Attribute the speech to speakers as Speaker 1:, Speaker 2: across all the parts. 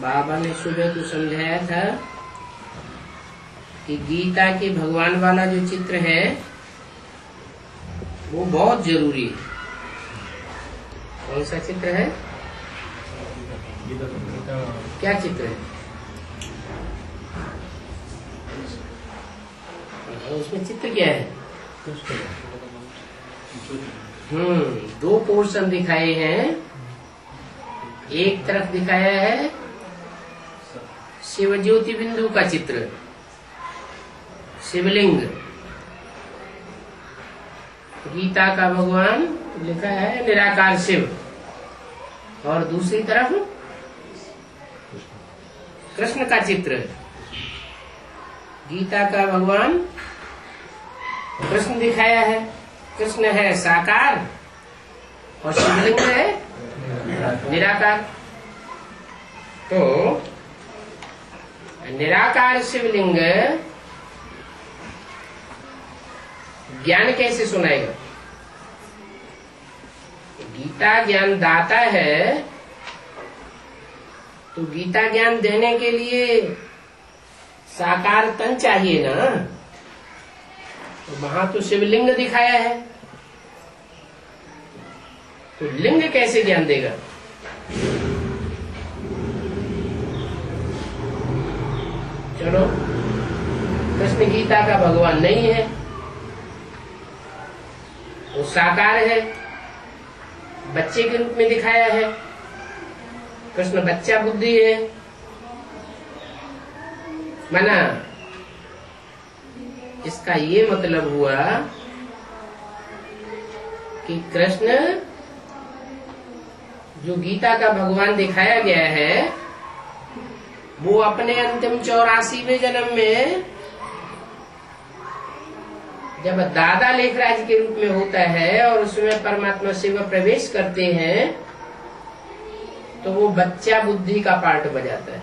Speaker 1: बाबा ने सुबह को समझाया था कि गीता के भगवान वाला जो चित्र है वो बहुत जरूरी है। कौन सा चित्र है? क्या चित्र है? उसमें चित्र क्या है? दो पोर्शन दिखाए हैं। एक तरफ दिखाया है शिव ज्योति बिंदु का चित्र, शिवलिंग। गीता का भगवान लिखा है निराकार शिव, और दूसरी तरफ कृष्ण का चित्र। गीता का भगवान कृष्ण दिखाया है, कृष्ण है साकार और शिवलिंग है निराकार। तो निराकार शिवलिंग ज्ञान कैसे सुनाएगा? गीता ज्ञान दाता है, तो गीता ज्ञान देने के लिए साकार तन चाहिए ना। तो वहां तो शिवलिंग दिखाया है, तो लिंग कैसे ज्ञान देगा? चलो, कृष्ण गीता का भगवान नहीं है, वो साकार है, बच्चे के रूप में दिखाया है। कृष्ण बच्चा बुद्धि है, माना इसका ये मतलब हुआ कि कृष्ण जो गीता का भगवान दिखाया गया है वो अपने अंतिम 84वें जन्म में जब दादा लेखराज के रूप में होता है और उसमें परमात्मा शिव प्रवेश करते हैं तो वो बच्चा बुद्धि का पार्ट बजाता है।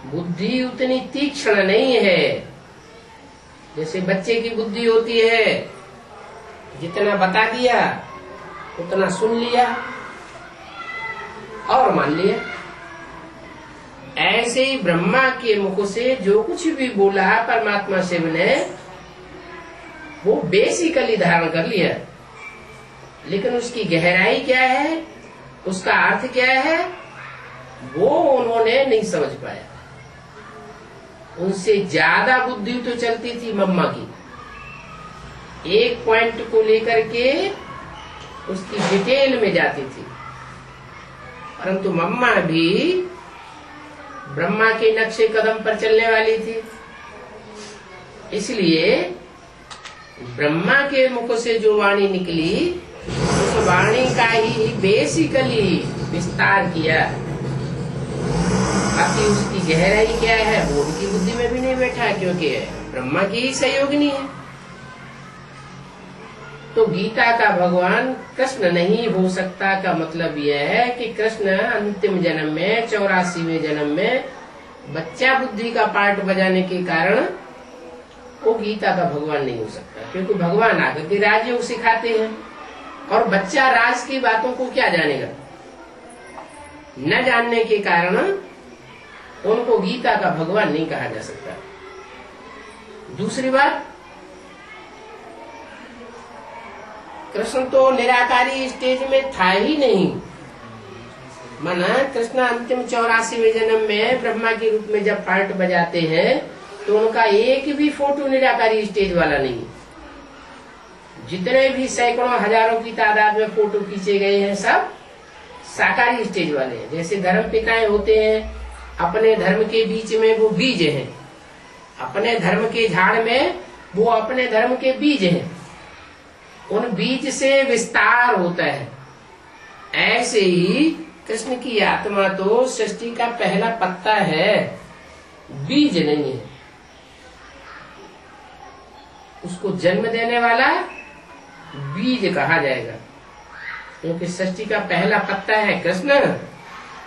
Speaker 1: बुद्धि उतनी तीक्ष्ण नहीं है जैसे बच्चे की बुद्धि होती है। जितना बता दिया उतना सुन लिया और मान लिया। ऐसे ही ब्रह्मा के मुख से जो कुछ भी बोला परमात्मा शिव ने वो बेसिकली धारण कर लिया, लेकिन उसकी गहराई क्या है, उसका अर्थ क्या है, वो उन्होंने नहीं समझ पाया। उनसे ज्यादा बुद्धि तो चलती थी मम्मा की, एक पॉइंट को लेकर के उसकी डिटेल में जाती थी, परंतु मम्मा भी ब्रह्मा के नक्शे कदम पर चलने वाली थी। इसलिए ब्रह्मा के मुख से जो वाणी निकली उस वाणी का ही बेसिकली विस्तार किया। बाकी उसकी गहराई क्या है वो उनकी बुद्धि में भी नहीं बैठा, क्योंकि ब्रह्मा की ही सहयोगिनी है। तो गीता का भगवान कृष्ण नहीं हो सकता का मतलब यह है कि कृष्ण अंतिम जन्म में 84वें जन्म में बच्चा बुद्धि का पार्ट बजाने के कारण वो गीता का भगवान नहीं हो सकता, क्योंकि भगवान आकर के राजयोग सिखाते हैं और बच्चा राज की बातों को क्या जानेगा। न जानने के कारण उनको गीता का भगवान नहीं कहा जा सकता। दूसरी बात, कृष्ण तो निराकारी स्टेज में था ही नहीं। माना कृष्ण अंतिम 84वें जन्म में ब्रह्मा के रूप में जब पार्ट बजाते हैं तो उनका एक भी फोटो निराकारी स्टेज वाला नहीं। जितने भी सैकड़ों हजारों की तादाद में फोटो खींचे गए हैं सब साकारी स्टेज वाले हैं। जैसे धर्म पिताएं होते हैं, अपने धर्म के बीच में वो बीज हैं, अपने धर्म के झाड़ में वो अपने धर्म के बीज हैं, उन बीज से विस्तार होता है। ऐसे ही कृष्ण की आत्मा तो सृष्टि का पहला पत्ता है, बीज नहीं है। उसको जन्म देने वाला बीज कहा जाएगा, क्योंकि सृष्टि का पहला पत्ता है कृष्ण,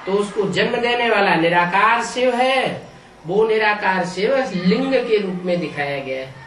Speaker 1: तो उसको जन्म देने वाला निराकार शिव है। वो निराकार शिव लिंग के रूप में दिखाया गया है।